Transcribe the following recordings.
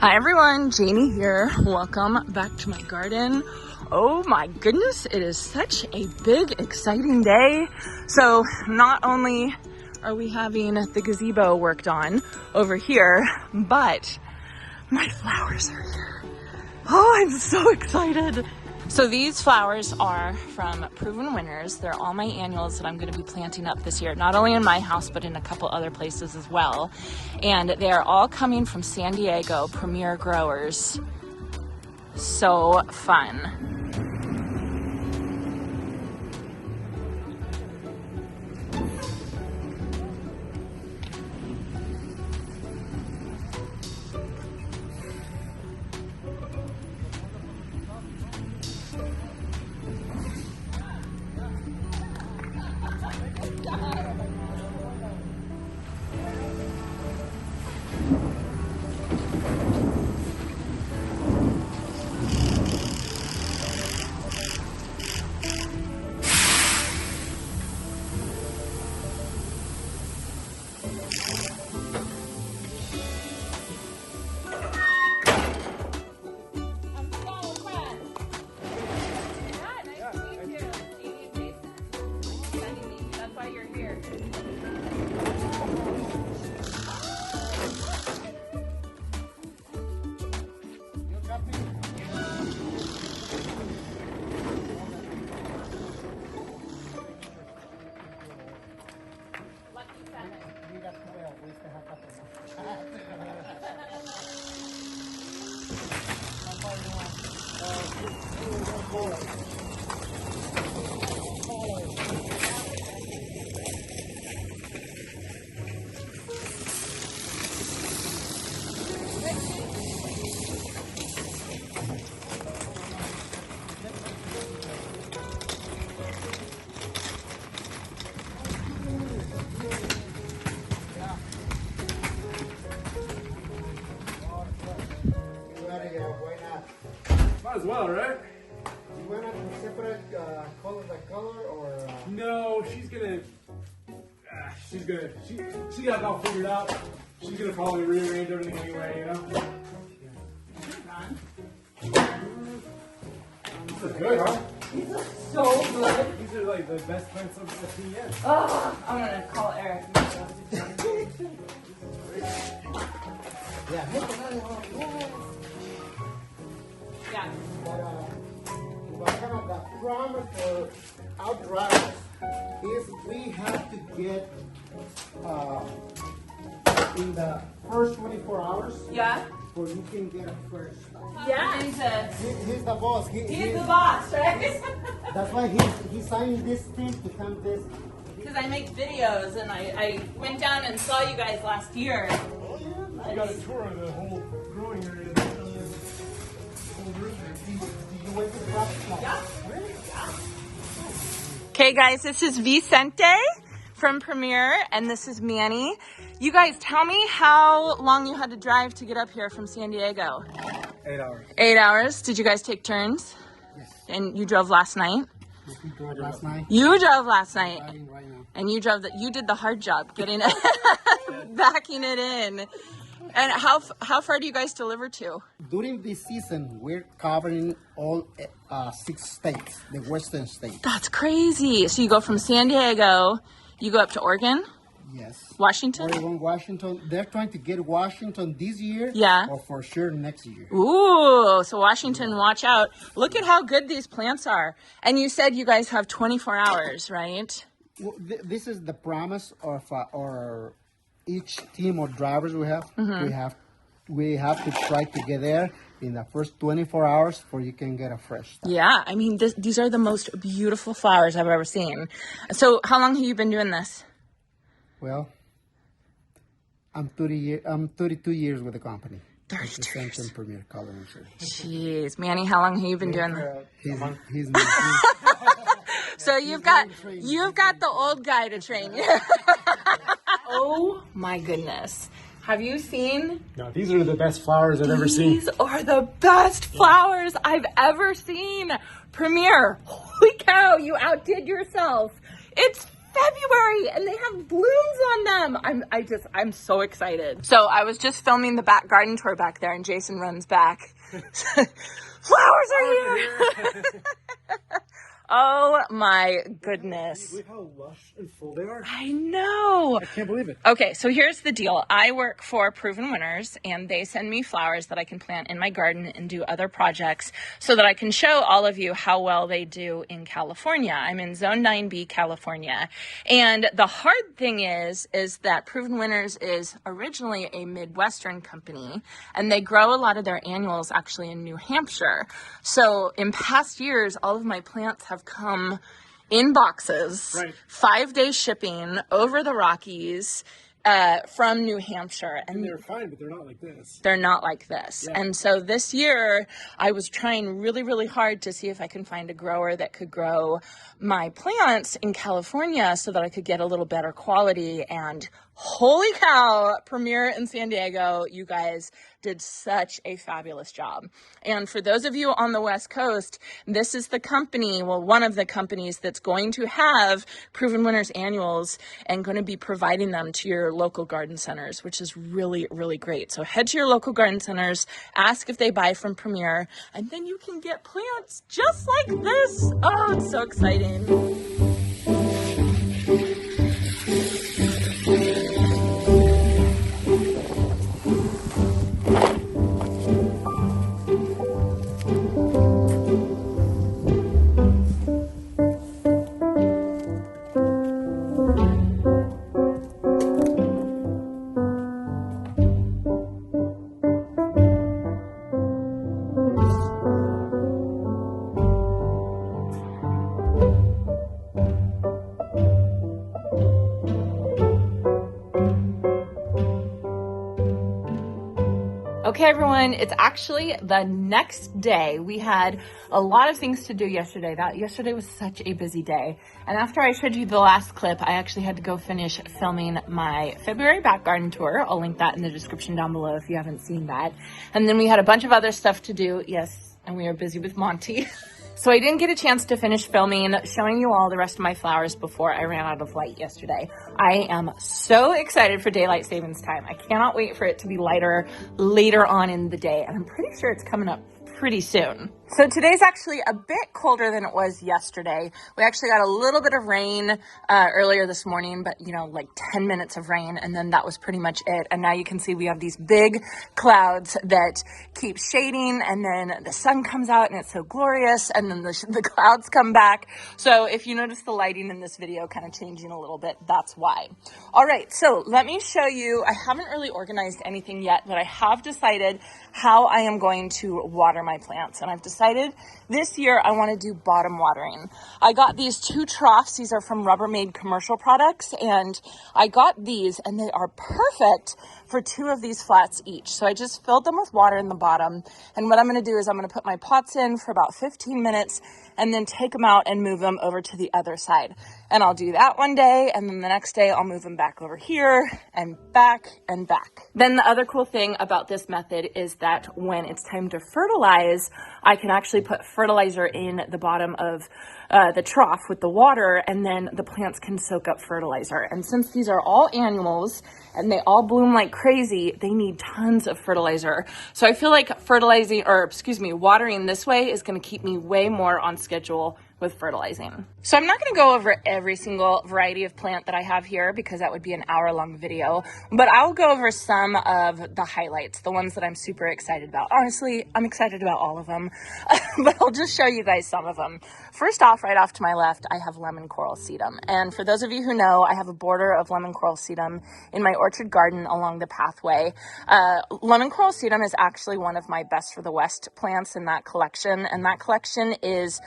Hi everyone, Janie here. Welcome back to my garden. Oh my goodness, it is such a big, exciting day. So not only are we having the gazebo worked on over here, but my flowers are here. Oh, I'm so excited. So these flowers are from Proven Winners. They're all my annuals that I'm going to be planting up this year, not only in my house, but in a couple other places as well. And they are all coming from San Diego, Premier Growers. So fun. Might as well, right? You want to separate color by color, or? No, she's gonna. She got it all figured out. She's gonna probably rearrange everything anyway, you know. These are good, huh? These are so good. These are like the best plants I've seen yet. Oh, I'm gonna call Eric. Yeah. Yeah. But the promise for our drivers is we have to get in the first 24 hours, Yeah. where you can get a fresh. Yeah. He's the boss. He's the boss, right? That's why he signed this thing to come this. Because I make videos, and I went down and saw you guys last year. Oh yeah. I got a tour of the whole growing area. Okay guys, this is Vicente from Premier, and this is Manny. You guys, tell me how long you had to drive to get up here from San Diego. 8 hours. 8 hours. Did you guys take turns? Yes. And you drove last night? We drove last night. You drove last night. Driving right now. And you did the hard job, getting it, backing it in. And how far do you guys deliver to? During this season, we're covering all 6 states, the western states. That's crazy. So you go from San Diego, you go up to Oregon? Yes. Washington? Oregon, Washington. They're trying to get Washington this year. Yeah. Or for sure next year. Ooh, so Washington, watch out. Look at how good these plants are. And you said you guys have 24 hours, right? Well, this is the promise of our each team of drivers we have. We have to try to get there in the first 24 hours before you can get a fresh start. Yeah, I mean, these are the most beautiful flowers I've ever seen. So how long have you been doing this? Well, I'm 32 years with the company. 32 years. And Premier Color Insurance. Jeez, Manny, how long have you been doing this? He's So you've got the old guy to train you. Oh my goodness. Have you seen? No, these are the best flowers I've ever seen. These are the best flowers I've ever seen. Premier, holy cow, you outdid yourself. It's February and they have blooms on them. I'm so excited. So I was just filming the back garden tour back there and Jason runs back. Flowers are here. Oh my goodness. Look how lush and full they are. I know. I can't believe it. Okay, so here's the deal. I work for Proven Winners and they send me flowers that I can plant in my garden and do other projects so that I can show all of you how well they do in California. I'm in Zone 9B, California. And the hard thing is that Proven Winners is originally a Midwestern company and they grow a lot of their annuals actually in New Hampshire. So in past years, all of my plants have come in boxes, right. 5-day shipping over the Rockies from New Hampshire. And they're fine, but they're not like this. They're not like this. Yeah. And so this year I was trying really, really hard to see if I can find a grower that could grow my plants in California so that I could get a little better quality. And holy cow, Premier in San Diego, you guys did such a fabulous job. And for those of you on the West Coast, this is the company, well, one of the companies that's going to have Proven Winners annuals and going to be providing them to your local garden centers, which is really, really great. So head to your local garden centers, ask if they buy from Premier, and then you can get plants just like this. Oh, it's so exciting. Okay, everyone, it's actually the next day. We had a lot of things to do yesterday. Yesterday was such a busy day. And after I showed you the last clip, I actually had to go finish filming my February back garden tour. I'll link that in the description down below if you haven't seen that. And then we had a bunch of other stuff to do. Yes, and we are busy with Monty. So I didn't get a chance to finish filming, showing you all the rest of my flowers before I ran out of light yesterday. I am so excited for daylight savings time. I cannot wait for it to be lighter later on in the day, and I'm pretty sure it's coming up pretty soon. So today's actually a bit colder than it was yesterday. We actually got a little bit of rain earlier this morning, but you know, like 10 minutes of rain, and then that was pretty much it. And now you can see we have these big clouds that keep shading, and then the sun comes out and it's so glorious, and then the clouds come back. So if you notice the lighting in this video kind of changing a little bit, that's why. All right, so let me show you. I haven't really organized anything yet, but I have decided how I am going to water my plants, and I've decided this year I want to do bottom watering. I got these 2 troughs. These are from Rubbermaid Commercial Products, and I got these, and they are perfect for 2 of these flats each. So I just filled them with water in the bottom, and what I'm going to do is I'm going to put my pots in for about 15 minutes and then take them out and move them over to the other side. And I'll do that one day, and then the next day I'll move them back over here and back and back. Then the other cool thing about this method is that when it's time to fertilize, I can actually put fertilizer in the bottom of the trough with the water, and then the plants can soak up fertilizer. And since these are all annuals and they all bloom like crazy, they need tons of fertilizer. So I feel like watering this way is going to keep me way more on schedule with fertilizing. So I'm not going to go over every single variety of plant that I have here because that would be an hour-long video, but I'll go over some of the highlights, the ones that I'm super excited about. Honestly, I'm excited about all of them, but I'll just show you guys some of them. First off, right off to my left, I have lemon coral sedum. And for those of you who know, I have a border of lemon coral sedum in my orchard garden along the pathway. Lemon coral sedum is actually one of my best for the West plants in that collection. And that collection is,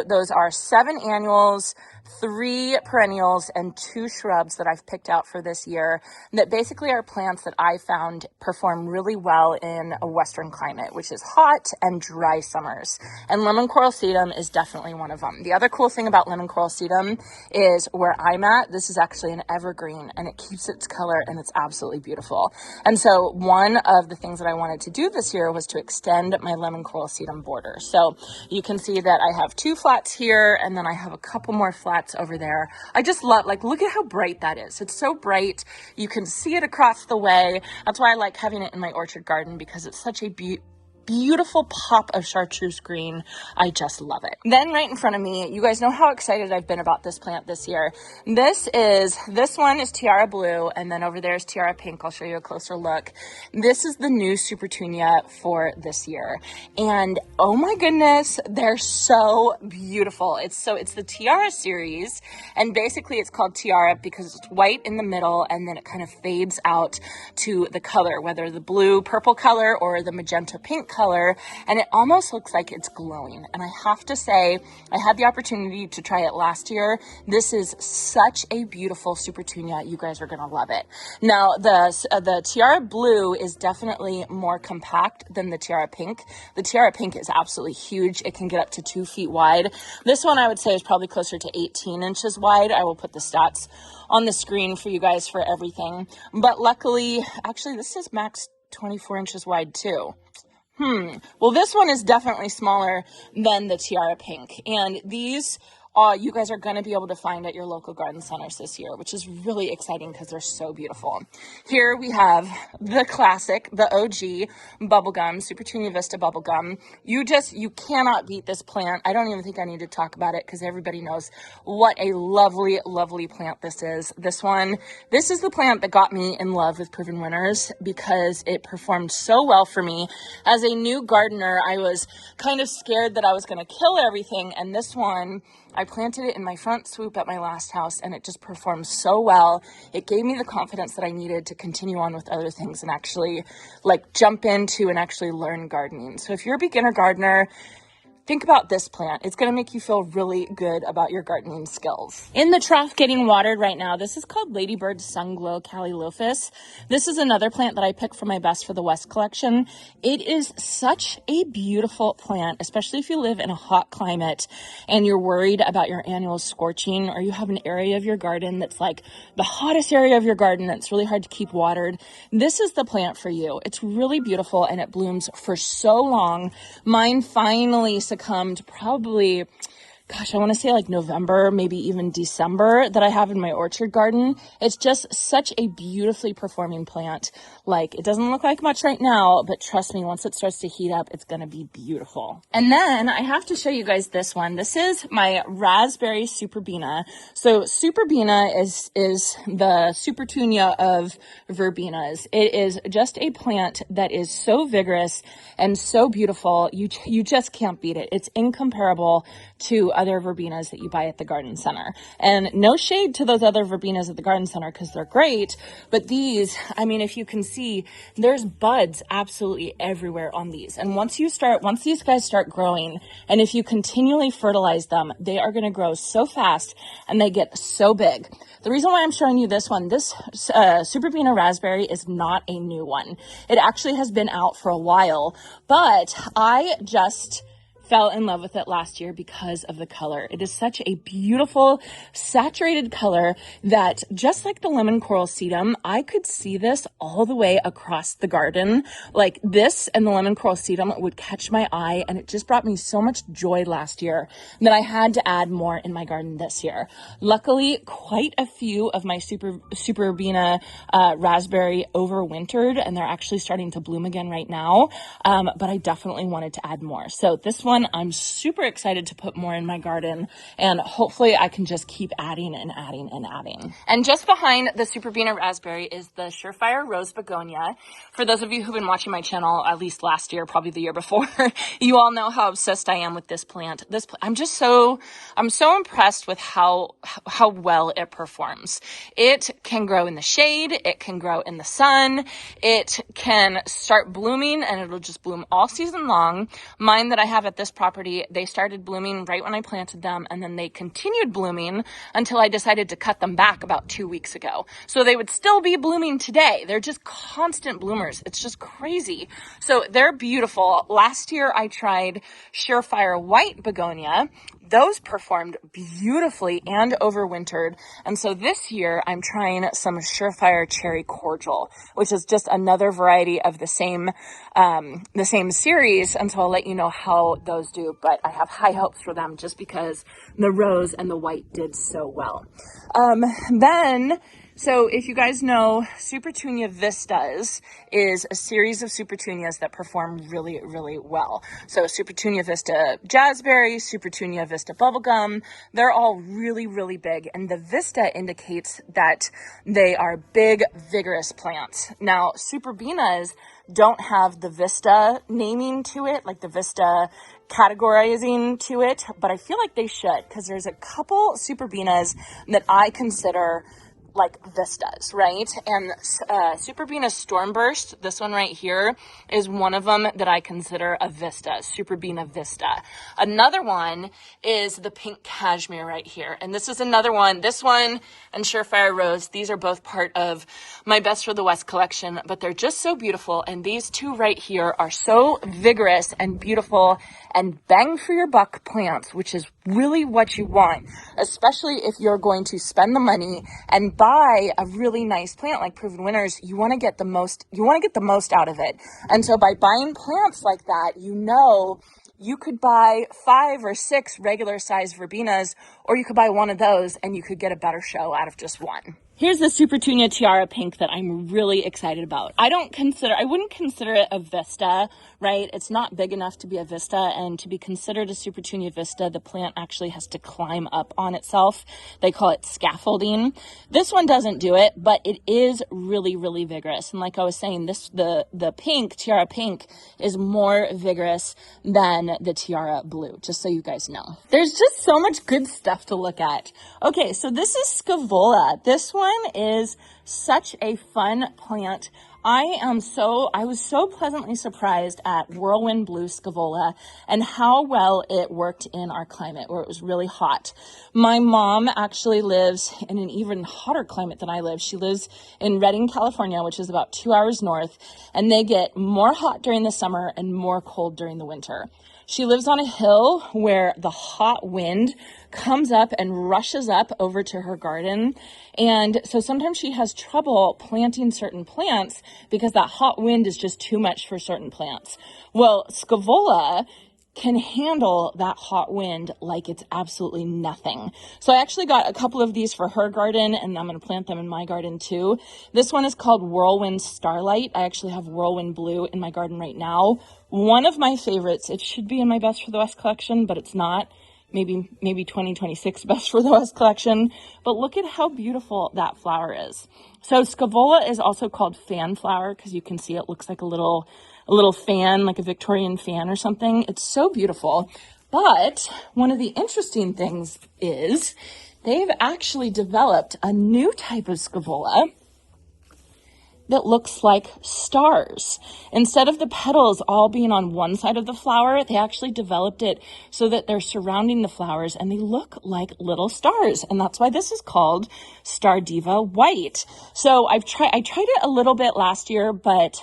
those are 7 annuals, 3 perennials, and 2 shrubs that I've picked out for this year that basically are plants that I found perform really well in a Western climate, which is hot and dry summers. And lemon coral sedum is definitely one of them. The other cool thing about lemon coral sedum is where I'm at, this is actually an evergreen and it keeps its color and it's absolutely beautiful. And so one of the things that I wanted to do this year was to extend my lemon coral sedum border. So you can see that I have 2 flats here, and then I have a couple more flats spots over there. I just love, like, look at how bright that is. It's so bright. You can see it across the way. That's why I like having it in my orchard garden, because it's such a beautiful pop of chartreuse green. I just love it. Then right in front of me, you guys know how excited I've been about this plant this year. This one is Tiara Blue, and then over there is Tiara Pink. I'll show you a closer look. This is the new Supertunia for this year. And oh my goodness, they're so beautiful. It's the Tiara series, and basically it's called Tiara because it's white in the middle and then it kind of fades out to the color, whether the blue purple color or the magenta pink color, and it almost looks like it's glowing. And I have to say, I had the opportunity to try it last year. This is such a beautiful Supertunia. You guys are gonna love it. Now the Tiara Blue is definitely more compact than the Tiara Pink. The Tiara Pink is absolutely huge. It can get up to 2 feet wide. This one I would say is probably closer to 18 inches wide. I will put the stats on the screen for you guys for everything. But luckily, actually this is max 24 inches wide too. Well, this one is definitely smaller than the Tiara Pink. And these you guys are going to be able to find at your local garden centers this year, which is really exciting because they're so beautiful. Here we have the classic, the OG bubblegum, Supertunia Vista bubblegum. You cannot beat this plant. I don't even think I need to talk about it because everybody knows what a lovely, lovely plant this is. This is the plant that got me in love with Proven Winners because it performed so well for me. As a new gardener, I was kind of scared that I was going to kill everything, and this one, I planted it in my front swoop at my last house and it just performed so well. It gave me the confidence that I needed to continue on with other things and actually like jump into and actually learn gardening. So if you're a beginner gardener, think about this plant. It's going to make you feel really good about your gardening skills. In the trough getting watered right now, this is called Ladybird Sunglow Calliophis. This is another plant that I picked for my Best for the West collection. It is such a beautiful plant, especially if you live in a hot climate and you're worried about your annual scorching, or you have an area of your garden that's like the hottest area of your garden that's really hard to keep watered. This is the plant for you. It's really beautiful and it blooms for so long. Mine finally succumbed probably, gosh, I want to say like November, maybe even December, that I have in my orchard garden. It's just such a beautifully performing plant. Like, it doesn't look like much right now, but trust me, once it starts to heat up, it's going to be beautiful. And then I have to show you guys this one. This is my raspberry Superbena. So Superbena is the Supertunia of verbenas. It is just a plant that is so vigorous and so beautiful. You just can't beat it. It's incomparable to other verbenas that you buy at the garden center. And no shade to those other verbenas at the garden center because they're great, but these, I mean, if you can see, there's buds absolutely everywhere on these. And once these guys start growing, and if you continually fertilize them, they are going to grow so fast and they get so big. The reason why I'm showing you this one, this Superbena raspberry is not a new one. It actually has been out for a while, but I just fell in love with it last year because of the color. It is such a beautiful saturated color that, just like the lemon coral sedum, I could see this all the way across the garden. Like, this and the lemon coral sedum would catch my eye, and it just brought me so much joy last year that I had to add more in my garden this year. Luckily, quite a few of my Superbena raspberry overwintered, and they're actually starting to bloom again right now. But I definitely wanted to add more. So this one, I'm super excited to put more in my garden, and hopefully I can just keep adding and adding and adding. And just behind the Superbena raspberry is the Surefire Rose Begonia. For those of you who've been watching my channel at least last year, probably the year before, you all know how obsessed I am with this plant. I'm so impressed with how well it performs. It can grow in the shade, it can grow in the sun, it can start blooming, and it'll just bloom all season long. Mine that I have at this property, they started blooming right when I planted them, and then they continued blooming until I decided to cut them back about 2 weeks ago. So they would still be blooming today. They're just constant bloomers. It's just crazy. So they're beautiful. Last year I tried Surefire White Begonia. those performed beautifully and overwintered. And so this year I'm trying some Surefire Cherry Cordial, which is just another variety of the same series. And so I'll let you know how those do, but I have high hopes for them just because the rose and the white did so well. So if you guys know, Supertunia Vistas is a series of Supertunias that perform really, really well. So Supertunia Vista Jazzberry, Supertunia Vista Bubblegum, they're all really, really big. And the Vista indicates that they are big, vigorous plants. Now, Superbinas don't have the Vista naming to it, like the Vista categorizing to it, but I feel like they should, because there's a couple Superbinas that I consider like vistas, right? And Superbina Stormburst, this one right here, is one of them that I consider a vista, Superbina Vista. Another one is the Pink Cashmere right here. And this is another one. This one and Surefire Rose, these are both part of my Best for the West collection, but they're just so beautiful. And these two right here are so vigorous and beautiful and bang for your buck plants, which is really what you want, especially if you're going to spend the money and buy a really nice plant like Proven Winners. You want to get the most out of it. And so by buying plants like that, you know, you could buy 5 or 6 regular size verbenas, or you could buy one of those and you could get a better show out of just one. Here's the Supertunia Tiara Pink that I'm really excited about. I wouldn't consider it a Vista, right? It's not big enough to be a Vista, and to be considered a Supertunia Vista, the plant actually has to climb up on itself. They call it scaffolding. This one doesn't do it, but it is really, really vigorous. And like I was saying, the pink, Tiara Pink, is more vigorous than the Tiara Blue, just so you guys know. There's just so much good stuff to look at. Okay, so this is Scaevola. This one is such a fun plant. I was so pleasantly surprised at Whirlwind Blue Scaevola and how well it worked in our climate where it was really hot. My mom actually lives in an even hotter climate than I live. She lives in Redding, California, which is about 2 hours north, and they get more hot during the summer and more cold during the winter. She lives on a hill where the hot wind comes up and rushes up over to her garden. And so sometimes she has trouble planting certain plants because that hot wind is just too much for certain plants. Well, Scaevola can handle that hot wind like it's absolutely nothing. So I actually got a couple of these for her garden, and I'm going to plant them in my garden too. This one is called Whirlwind Starlight. I actually have Whirlwind Blue in my garden right now. One of my favorites. It should be in my Best for the West collection, but it's not. Maybe 2026 Best for the West collection. But look at how beautiful that flower is. So Scaevola is also called fan flower because you can see it looks like a little fan, like a Victorian fan or something. It's so beautiful. But one of the interesting things is they've actually developed a new type of Scaevola that looks like stars. Instead of the petals all being on one side of the flower, they actually developed it so that they're surrounding the flowers and they look like little stars. And that's why this is called Star Diva White. So I tried it a little bit last year, but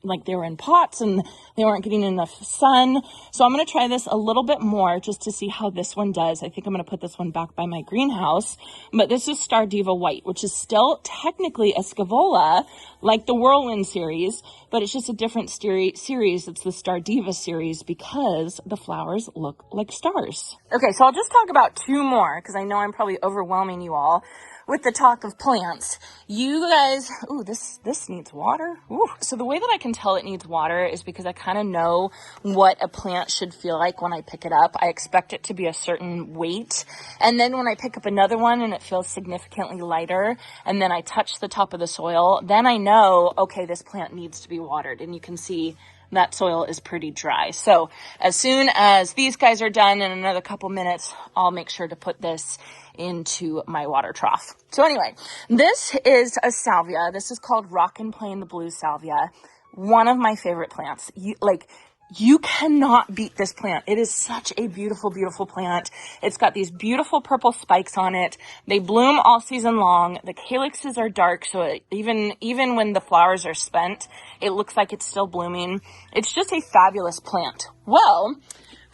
like they were in pots and they weren't getting enough sun. So I'm going to try this a little bit more just to see how this one does. I think I'm going to put this one back by my greenhouse, but this is Star Diva White, which is still technically a Scaevola, like the Whirlwind series, but it's just a different series. It's the Star Diva series because the flowers look like stars. Okay, so I'll just talk about 2 more because I know I'm probably overwhelming you all with the talk of plants. You guys, ooh, this needs water. Ooh. So the way that I can tell it needs water is because I kind of know what a plant should feel like when I pick it up. I expect it to be a certain weight. And then when I pick up another one and it feels significantly lighter, and then I touch the top of the soil, then I know, okay, this plant needs to be watered. And you can see that soil is pretty dry. So as soon as these guys are done in another couple minutes, I'll make sure to put this into my water trough. So anyway, this is a salvia. This is called Rockin' Plain the Blue Salvia. One of my favorite plants. You cannot beat this plant. It is such a beautiful, beautiful plant. It's got these beautiful purple spikes on it. They bloom all season long. The calyxes are dark, so even when the flowers are spent, it looks like it's still blooming. It's just a fabulous plant. Well,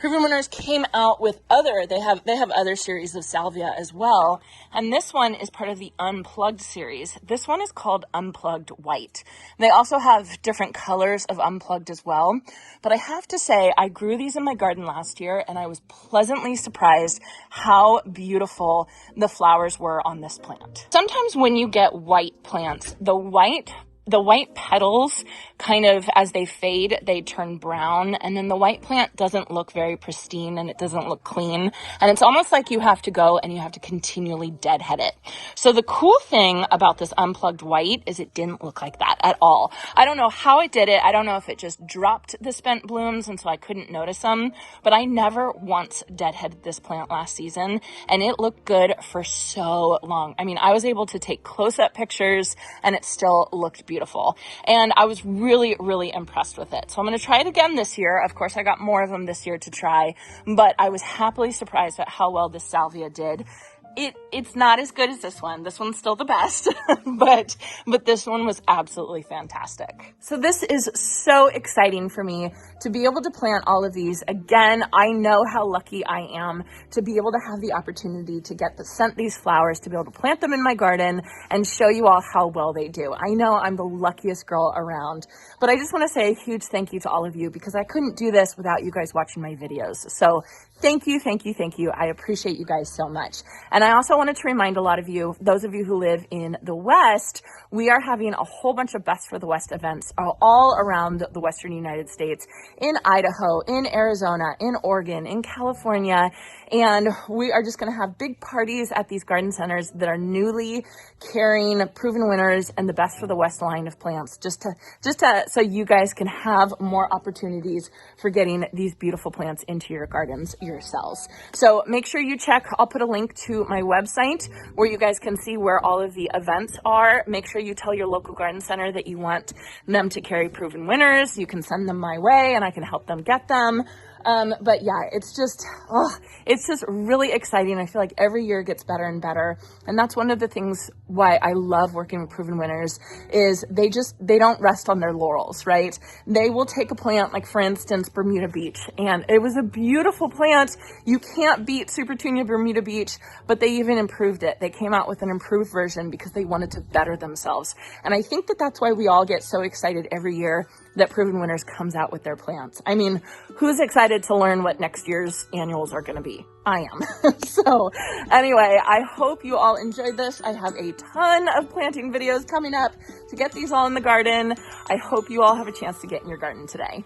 Proven Winners came out with they have other series of salvia as well, and this one is part of the Unplugged series. This one is called Unplugged White. They also have different colors of Unplugged as well, but I have to say I grew these in my garden last year and I was pleasantly surprised how beautiful the flowers were on this plant. Sometimes when you get white plants, the white petals kind of, as they fade, they turn brown, and then the white plant doesn't look very pristine and it doesn't look clean, and it's almost like you have to go and you have to continually deadhead it. So the cool thing about this Unplugged White is it didn't look like that at all. I don't know how it did it. I don't know if it just dropped the spent blooms and so I couldn't notice them, but I never once deadheaded this plant last season, and it looked good for so long. I mean, I was able to take close-up pictures and it still looked beautiful, and I was really, really impressed with it. So I'm going to try it again this year. Of course, I got more of them this year to try, but I was happily surprised at how well this salvia did. It's not as good as this one. This one's still the best, but this one was absolutely fantastic. So this is so exciting for me to be able to plant all of these. Again, I know how lucky I am to be able to have the opportunity to sent these flowers, to be able to plant them in my garden and show you all how well they do. I know I'm the luckiest girl around, but I just want to say a huge thank you to all of you because I couldn't do this without you guys watching my videos. So thank you, thank you, thank you. I appreciate you guys so much. And I also wanted to remind a lot of you, those of you who live in the West, we are having a whole bunch of Best for the West events all around the Western United States, in Idaho, in Arizona, in Oregon, in California. And we are just going to have big parties at these garden centers that are newly carrying Proven Winners and the Best for the West line of plants, just to so you guys can have more opportunities for getting these beautiful plants into your gardens yourselves. So make sure you check. I'll put a link to my website where you guys can see where all of the events are. Make sure you tell your local garden center that you want them to carry Proven Winners. You can send them my way and I can help them get them. But yeah, it's just really exciting. I feel like every year gets better and better. And that's one of the things why I love working with Proven Winners is they don't rest on their laurels, right? They will take a plant, like for instance, Bermuda Beach, and it was a beautiful plant. You can't beat Super Tunia Bermuda Beach, but they even improved it. They came out with an improved version because they wanted to better themselves. And I think that that's why we all get so excited every year that Proven Winners comes out with their plants. I mean, who's excited to learn what next year's annuals are going to be? I am. So anyway, I hope you all enjoyed this. I have a ton of planting videos coming up to get these all in the garden. I hope you all have a chance to get in your garden today.